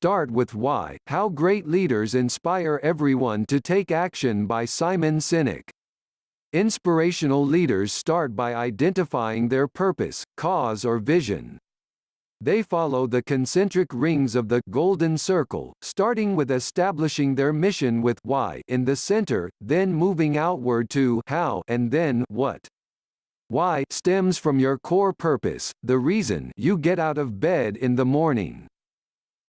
Start with Why: How Great Leaders Inspire Everyone to Take Action by Simon Sinek. Inspirational leaders start by identifying their purpose, cause or vision. They follow the concentric rings of the Golden Circle, starting with establishing their mission with why in the center, then moving outward to how and then what. Why stems from your core purpose, the reason you get out of bed in the morning.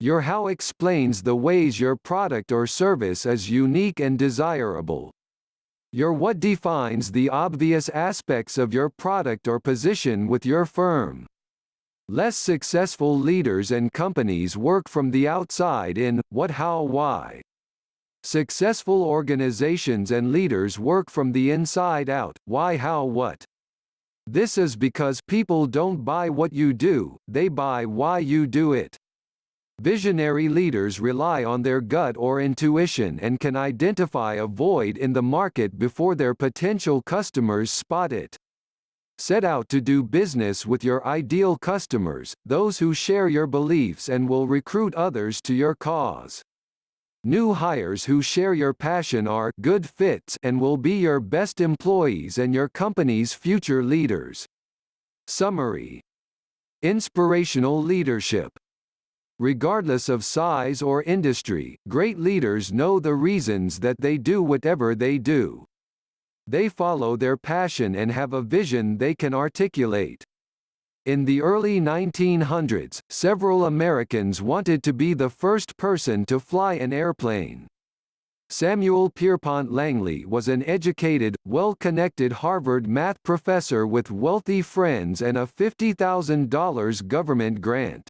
Your how explains the ways your product or service is unique and desirable. Your what defines the obvious aspects of your product or position with your firm. Less successful leaders and companies work from the outside in what, how, why. Successful organizations and leaders work from the inside out, why, how, what. This is because people don't buy what you do, they buy why you do it. Visionary leaders rely on their gut or intuition and can identify a void in the market before their potential customers spot it. Set out to do business with your ideal customers, those who share your beliefs and will recruit others to your cause. New hires who share your passion are good fits and will be your best employees and your company's future leaders. Summary: Inspirational leadership. Regardless of size or industry, great leaders know the reasons that they do whatever they do. They follow their passion and have a vision they can articulate. In the early 1900s, several Americans wanted to be the first person to fly an airplane. Samuel Pierpont Langley was an educated, well-connected Harvard math professor with wealthy friends and a $50,000 government grant.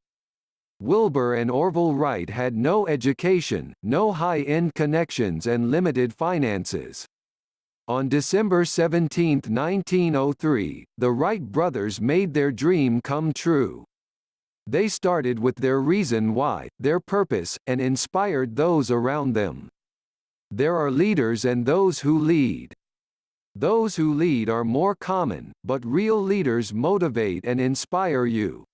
Wilbur and Orville Wright had no education, no high-end connections and limited finances. On December 17, 1903, the Wright brothers made their dream come true. They started with their reason why, their purpose, and inspired those around them. There are leaders and those who lead. Those who lead are more common, but real leaders motivate and inspire you.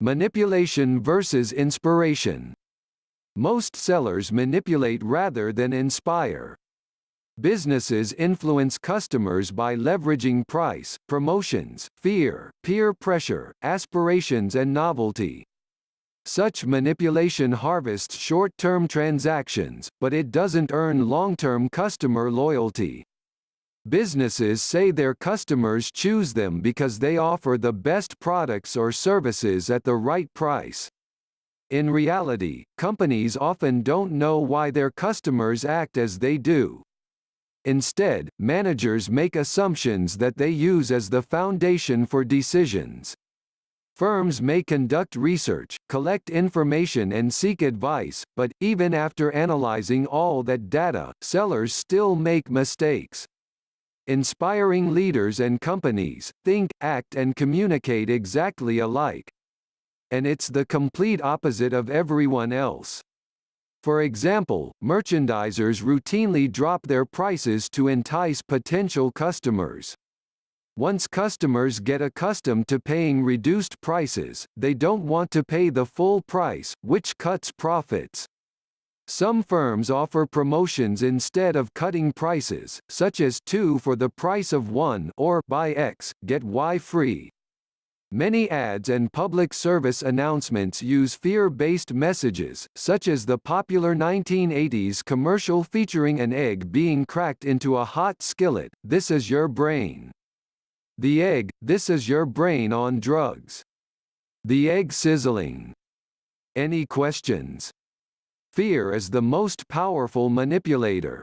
Manipulation versus inspiration. Most sellers manipulate rather than inspire. Businesses influence customers by leveraging price, promotions, fear, peer pressure, aspirations and novelty. Such manipulation harvests short-term transactions, but it doesn't earn long-term customer loyalty. Businesses say their customers choose them because they offer the best products or services at the right price. In reality, companies often don't know why their customers act as they do. Instead, managers make assumptions that they use as the foundation for decisions. Firms may conduct research, collect information and seek advice, but, even after analyzing all that data, sellers still make mistakes. Inspiring leaders and companies think, act and communicate exactly alike. And it's the complete opposite of everyone else. For example, merchandisers routinely drop their prices to entice potential customers. Once customers get accustomed to paying reduced prices, they don't want to pay the full price, which cuts profits. Some firms offer promotions instead of cutting prices, such as 2 for the price of 1 or buy X, get Y free. Many ads and public service announcements use fear-based messages, such as the popular 1980s commercial featuring an egg being cracked into a hot skillet, "This is your brain." The egg, "This is your brain on drugs." The egg sizzling. Any questions? Fear is the most powerful manipulator.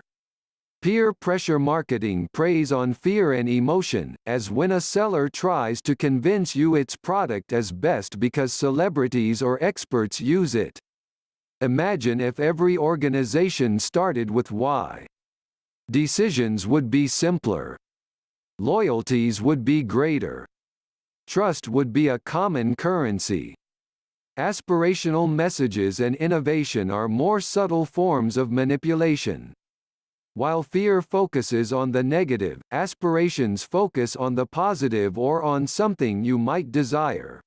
Peer pressure marketing preys on fear and emotion, as when a seller tries to convince you its product is best because celebrities or experts use it. Imagine if every organization started with why. Decisions would be simpler. Loyalties would be greater. Trust would be a common currency. Aspirational messages and innovation are more subtle forms of manipulation. While fear focuses on the negative, aspirations focus on the positive or on something you might desire.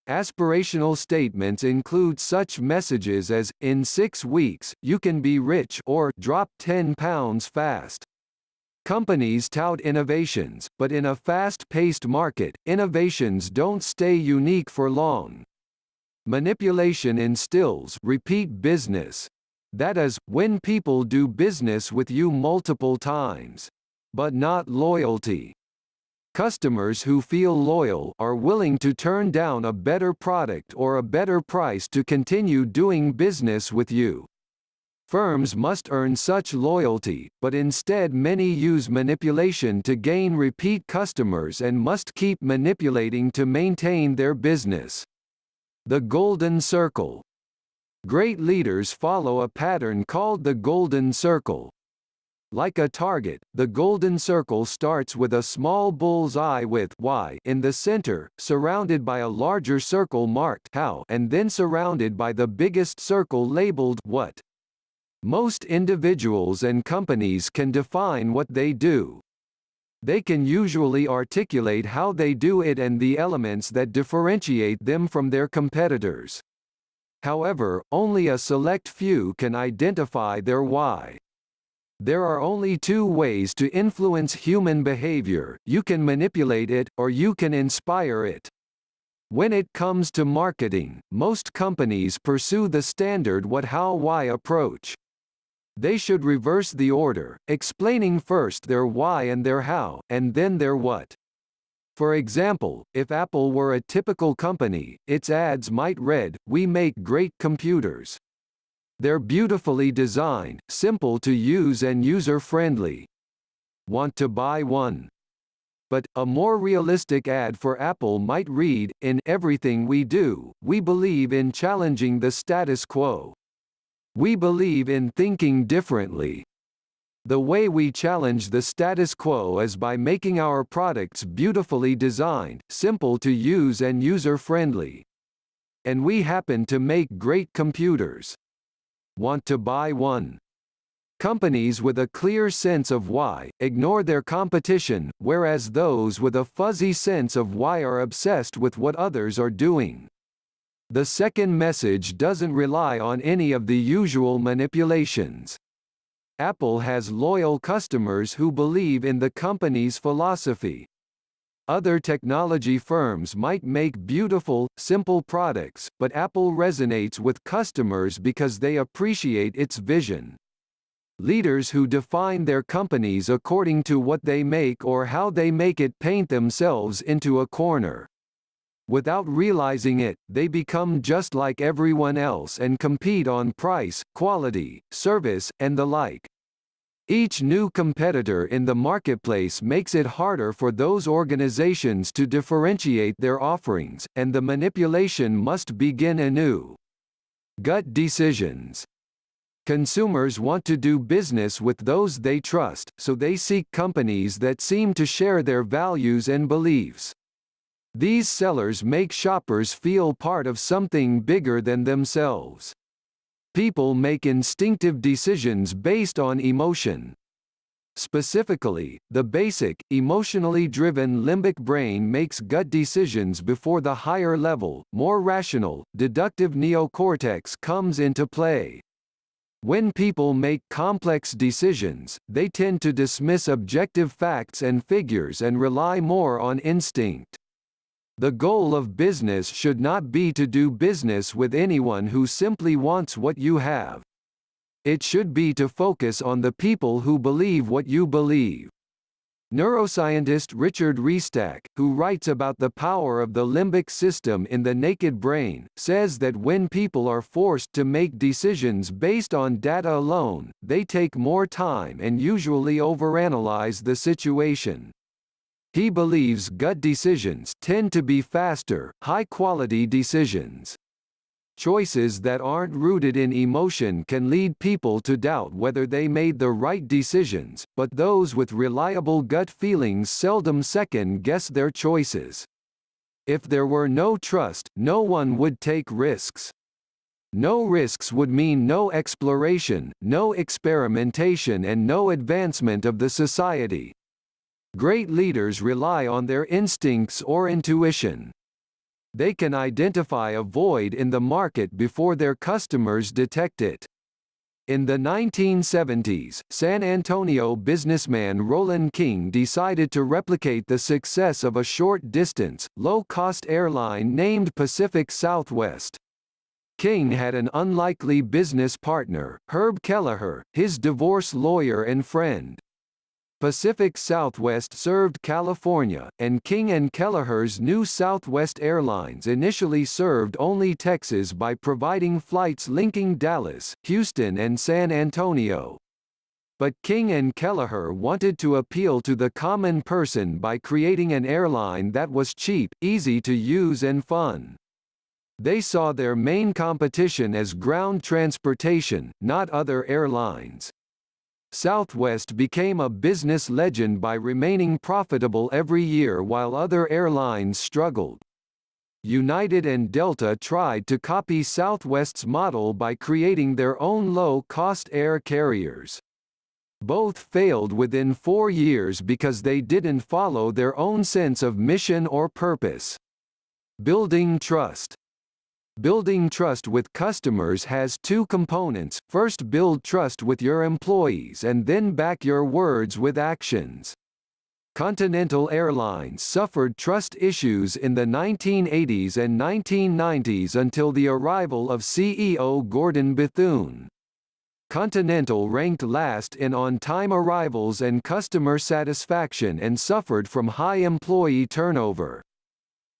Aspirational statements include such messages as, "In 6 weeks, you can be rich," or "Drop 10 pounds fast." Companies tout innovations, but in a fast-paced market, innovations don't stay unique for long. Manipulation instills repeat business. That is, when people do business with you multiple times. But not loyalty. Customers who feel loyal are willing to turn down a better product or a better price to continue doing business with you. Firms must earn such loyalty, but instead many use manipulation to gain repeat customers and must keep manipulating to maintain their business. The Golden Circle. Great leaders follow a pattern called the Golden Circle. Like a target, the Golden Circle starts with a small bull's eye with Y in the center, surrounded by a larger circle marked How, and then surrounded by the biggest circle labeled What. Most individuals and companies can define what they do. They can usually articulate how they do it and the elements that differentiate them from their competitors. However, only a select few can identify their why. There are only 2 ways to influence human behavior: you can manipulate it, or you can inspire it. When it comes to marketing, most companies pursue the standard what, how, why approach. They should reverse the order, explaining first their why and their how, and then their what. For example, if Apple were a typical company, its ads might read, "We make great computers. They're beautifully designed, simple to use and user-friendly. Want to buy one?" But, a more realistic ad for Apple might read, "In everything we do, we believe in challenging the status quo. We believe in thinking differently. The way we challenge the status quo is by making our products beautifully designed, simple to use and user-friendly. And we happen to make great computers. Want to buy one?" Companies with a clear sense of why ignore their competition, whereas those with a fuzzy sense of why are obsessed with what others are doing. The second message doesn't rely on any of the usual manipulations. Apple has loyal customers who believe in the company's philosophy. Other technology firms might make beautiful, simple products, but Apple resonates with customers because they appreciate its vision. Leaders who define their companies according to what they make or how they make it paint themselves into a corner. Without realizing it, they become just like everyone else and compete on price, quality, service, and the like. Each new competitor in the marketplace makes it harder for those organizations to differentiate their offerings, and the manipulation must begin anew. Gut decisions. Consumers want to do business with those they trust, so they seek companies that seem to share their values and beliefs. These sellers make shoppers feel part of something bigger than themselves. People make instinctive decisions based on emotion. Specifically, the basic, emotionally driven limbic brain makes gut decisions before the higher level, more rational, deductive neocortex comes into play. When people make complex decisions, they tend to dismiss objective facts and figures and rely more on instinct. The goal of business should not be to do business with anyone who simply wants what you have. It should be to focus on the people who believe what you believe. Neuroscientist Richard Restack, who writes about the power of the limbic system in The Naked Brain, says that when people are forced to make decisions based on data alone, they take more time and usually overanalyze the situation. He believes gut decisions tend to be faster, high-quality decisions. Choices that aren't rooted in emotion can lead people to doubt whether they made the right decisions, but those with reliable gut feelings seldom second-guess their choices. If there were no trust, no one would take risks. No risks would mean no exploration, no experimentation and no advancement of the society. Great leaders rely on their instincts or intuition. They can identify a void in the market before their customers detect it. In the 1970s, San Antonio businessman Roland King decided to replicate the success of a short-distance, low-cost airline named Pacific Southwest. King had an unlikely business partner, Herb Kelleher, his divorce lawyer and friend. Pacific Southwest served California, and King and Kelleher's new Southwest Airlines initially served only Texas by providing flights linking Dallas, Houston and San Antonio. But King and Kelleher wanted to appeal to the common person by creating an airline that was cheap, easy to use and fun. They saw their main competition as ground transportation, not other airlines. Southwest became a business legend by remaining profitable every year while other airlines struggled. United and Delta tried to copy Southwest's model by creating their own low-cost air carriers. Both failed within 4 years because they didn't follow their own sense of mission or purpose. Building trust. Building trust with customers has two components. First, build trust with your employees and then back your words with actions. Continental Airlines suffered trust issues in the 1980s and 1990s until the arrival of CEO Gordon Bethune. Continental ranked last in on-time arrivals and customer satisfaction and suffered from high employee turnover.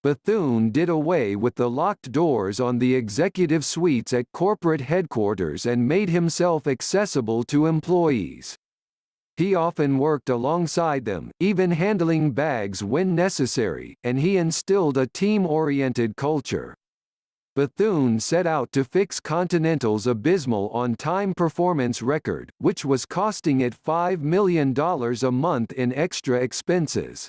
Bethune did away with the locked doors on the executive suites at corporate headquarters and made himself accessible to employees. He often worked alongside them, even handling bags when necessary, and he instilled a team-oriented culture. Bethune set out to fix Continental's abysmal on-time performance record, which was costing it $5 million a month in extra expenses.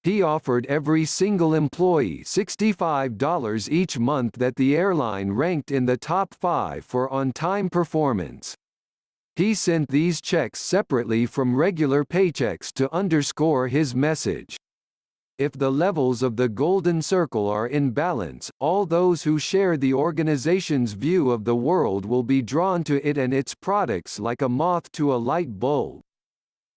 He offered every single employee $65 each month that the airline ranked in the top 5 for on-time performance. He sent these checks separately from regular paychecks to underscore his message. If the levels of the golden circle are in balance, all those who share the organization's view of the world will be drawn to it and its products like a moth to a light bulb.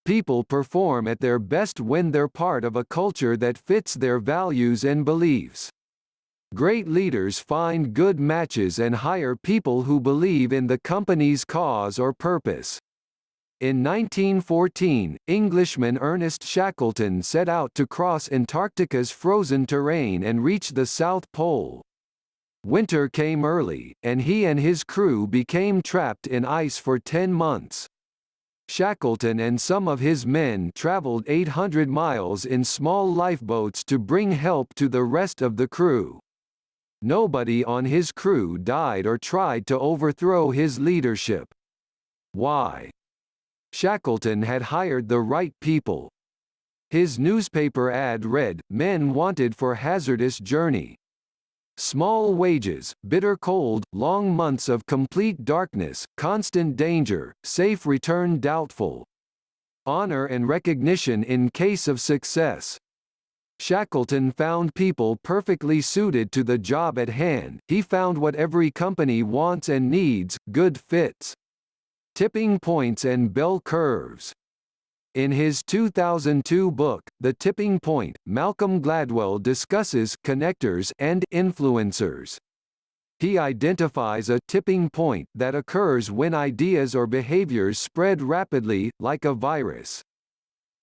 People perform at their best when they're part of a culture that fits their values and beliefs. Great leaders find good matches and hire people who believe in the company's cause or purpose. In 1914, Englishman Ernest Shackleton set out to cross Antarctica's frozen terrain and reach the South Pole. Winter came early, and he and his crew became trapped in ice for 10 months. Shackleton and some of his men traveled 800 miles in small lifeboats to bring help to the rest of the crew. Nobody on his crew died or tried to overthrow his leadership. Why? Shackleton had hired the right people. His newspaper ad read, "Men wanted for hazardous journey." Small wages, bitter cold, long months of complete darkness, constant danger, safe return doubtful. Honor and recognition in case of success. Shackleton found people perfectly suited to the job at hand. He found what every company wants and needs: good fits. Tipping points and bell curves. In his 2002 book, The Tipping Point, Malcolm Gladwell discusses connectors and influencers. He identifies a tipping point that occurs when ideas or behaviors spread rapidly, like a virus.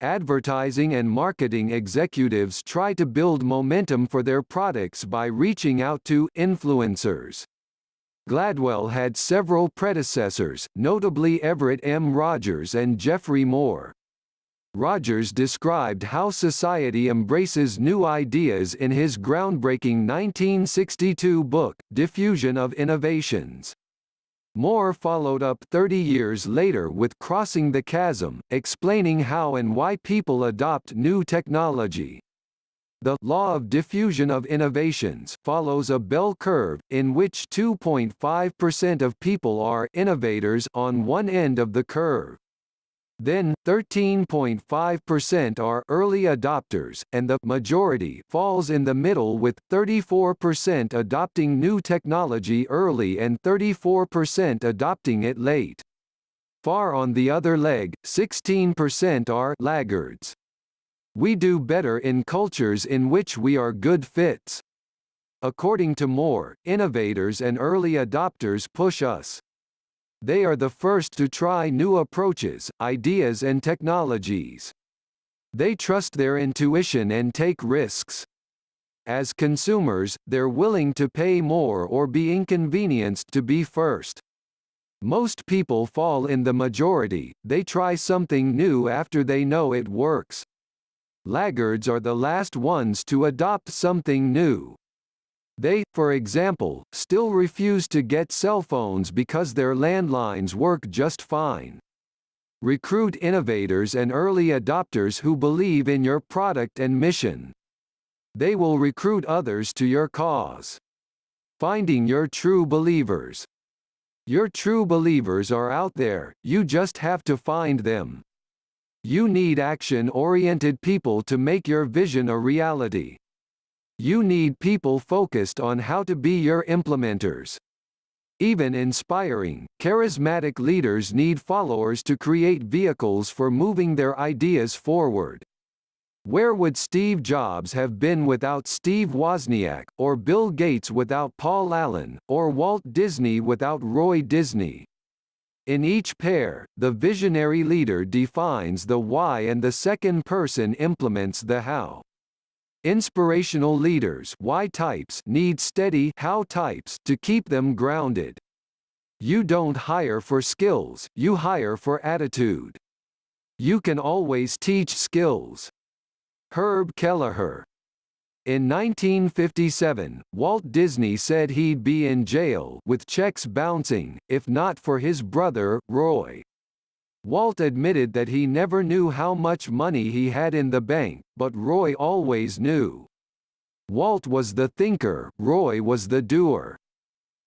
Advertising and marketing executives try to build momentum for their products by reaching out to influencers. Gladwell had several predecessors, notably Everett M. Rogers and Jeffrey Moore. Rogers described how society embraces new ideas in his groundbreaking 1962 book, Diffusion of Innovations. Moore followed up 30 years later with Crossing the Chasm, explaining how and why people adopt new technology. The law of diffusion of innovations follows a bell curve, in which 2.5% of people are innovators on one end of the curve. Then, 13.5% are early adopters, and the majority falls in the middle with 34% adopting new technology early and 34% adopting it late. Far on the other leg, 16% are laggards. We do better in cultures in which we are good fits. According to Moore, innovators and early adopters push us. They are the first to try new approaches, ideas and technologies. They trust their intuition and take risks. As consumers, they're willing to pay more or be inconvenienced to be first. Most people fall in the majority, they try something new after they know it works. Laggards are the last ones to adopt something new. They, for example, still refuse to get cell phones because their landlines work just fine. Recruit innovators and early adopters who believe in your product and mission. They will recruit others to your cause. Finding your true believers. Your true believers are out there, you just have to find them. You need action-oriented people to make your vision a reality. You need people focused on how to be your implementers. Even inspiring, charismatic leaders need followers to create vehicles for moving their ideas forward. Where would Steve Jobs have been without Steve Wozniak, or Bill Gates without Paul Allen, or Walt Disney without Roy Disney? In each pair, the visionary leader defines the why and the second person implements the how. Inspirational leaders why types need steady how types to keep them grounded. You don't hire for skills, you hire for attitude. You can always teach skills. Herb Kelleher. In 1957, Walt Disney said he'd be in jail with checks bouncing, if not for his brother, Roy. Walt admitted that he never knew how much money he had in the bank, but Roy always knew. Walt was the thinker, Roy was the doer.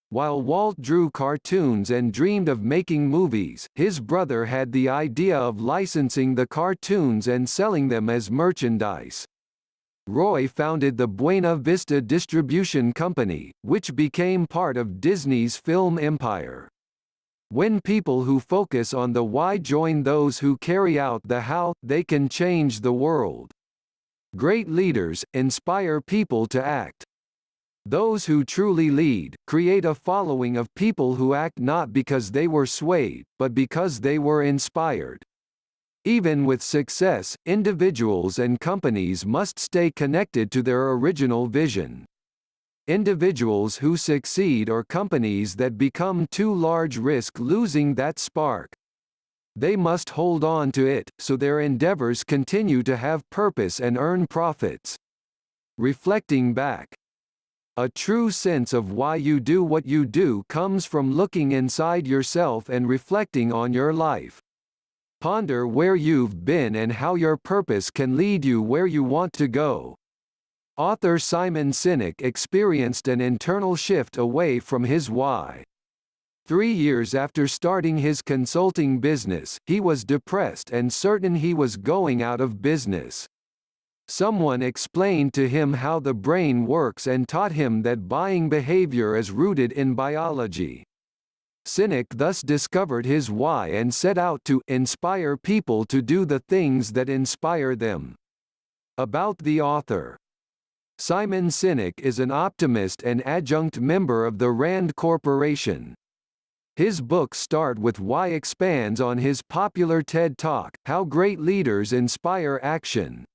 While Walt drew cartoons and dreamed of making movies, his brother had the idea of licensing the cartoons and selling them as merchandise. Roy founded the Buena Vista Distribution Company, which became part of Disney's film empire. When people who focus on the why join those who carry out the how, they can change the world. Great leaders inspire people to act. Those who truly lead create a following of people who act not because they were swayed, but because they were inspired. Even with success, individuals and companies must stay connected to their original vision. Individuals who succeed or companies that become too large risk losing that spark. They must hold on to it, so their endeavors continue to have purpose and earn profits. Reflecting back. A true sense of why you do what you do comes from looking inside yourself and reflecting on your life. Ponder where you've been and how your purpose can lead you where you want to go. Author Simon Sinek experienced an internal shift away from his why. 3 years after starting his consulting business, he was depressed and certain he was going out of business. Someone explained to him how the brain works and taught him that buying behavior is rooted in biology. Sinek thus discovered his why and set out to inspire people to do the things that inspire them. About the author. Simon Sinek is an optimist and adjunct member of the Rand Corporation. His books Start With Why expands on his popular TED Talk, How Great Leaders Inspire Action.